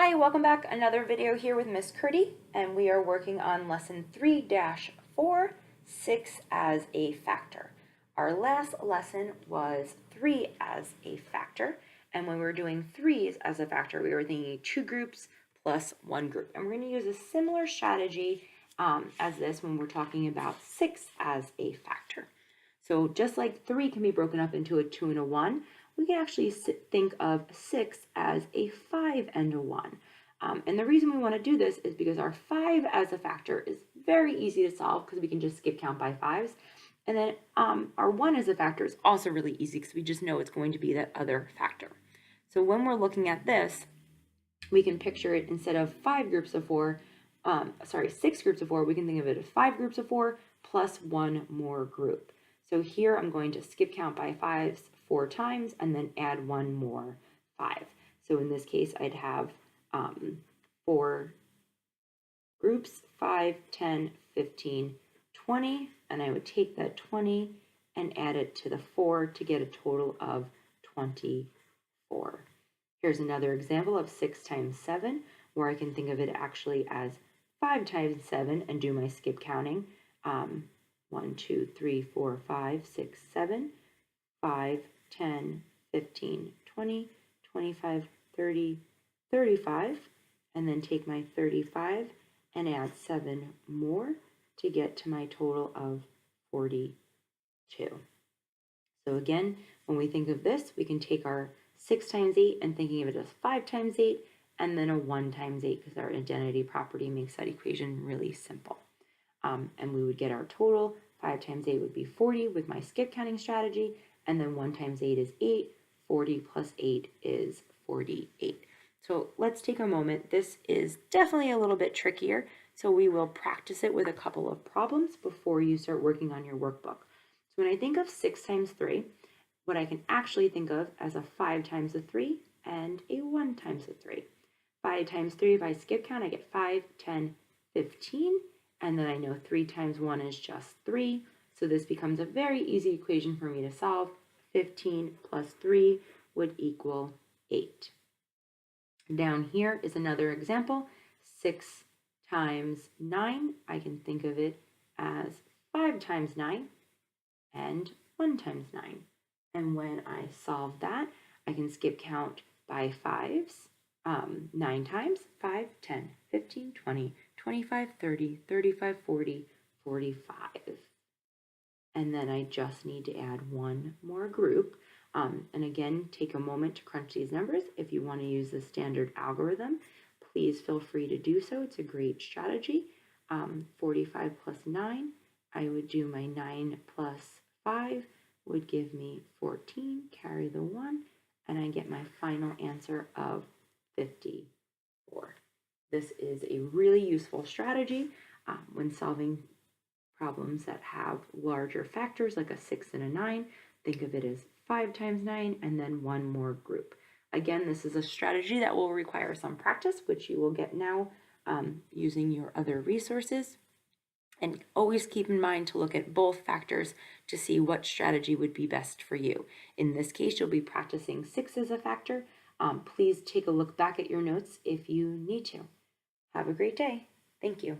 Hi, welcome back. Another video here with Miss Curdy, and we are working on lesson 3-4, 6 as a factor. Our last lesson was 3 as a factor, and when we were doing 3's as a factor, we were thinking 2 groups plus 1 group. And we're going to use a similar strategy as this when we're talking about 6 as a factor. So just like 3 can be broken up into a 2 and a 1, we can actually think of 6 as a 5 and a 1. And the reason we want to do this is because our 5 as a factor is very easy to solve because we can just skip count by 5s. And then our 1 as a factor is also really easy because we just know it's going to be that other factor. So when we're looking at this, we can picture it instead of 6 groups of 4, we can think of it as 5 groups of 4 plus 1 more group. So here I'm going to skip count by 5s 4 times and then add 1 more 5. So in this case, I'd have 4 groups, 5, 10, 15, 20, and I would take that 20 and add it to the 4 to get a total of 24. Here's another example of 6 times 7, where I can think of it actually as 5 times 7 and do my skip counting. 1, 2, 3, 4, 5, 6, 7, 5, 10, 15, 20, 25, 30, 35, and then take my 35 and add 7 more to get to my total of 42. So again, when we think of this, we can take our 6 times 8 and thinking of it as 5 times 8, and then a 1 times 8 because our identity property makes that equation really simple. And we would get our total. 5 times 8 would be 40 with my skip counting strategy, and then 1 times 8 is 8. 40 plus 8 is 48. So let's take a moment. This is definitely a little bit trickier, so we will practice it with a couple of problems before you start working on your workbook. So when I think of 6 times 3, what I can actually think of as a 5 times a 3 and a 1 times a 3. 5 times 3, if I skip count, I get 5, 10, 15, and then I know 3 times 1 is just 3, so this becomes a very easy equation for me to solve. 15 plus 3 would equal 8. Down here is another example. 6 times 9, I can think of it as 5 times 9 and 1 times 9. And when I solve that, I can skip count by 5s. 9 times, 5, 10, 15, 20, 25, 30, 35, 40, 45. And then I just need to add 1 more group. And again, take a moment to crunch these numbers. If you want to use the standard algorithm, please feel free to do so. It's a great strategy. 45 plus 9, I would do my 9 plus 5 would give me 14, carry the 1, and I get my final answer of 54. This is a really useful strategy when solving problems that have larger factors like a 6 and a 9. Think of it as 5 times 9 and then 1 more group. Again, this is a strategy that will require some practice, which you will get now using your other resources. And always keep in mind to look at both factors to see what strategy would be best for you. In this case, you'll be practicing 6 as a factor. Please take a look back at your notes if you need to. Have a great day. Thank you.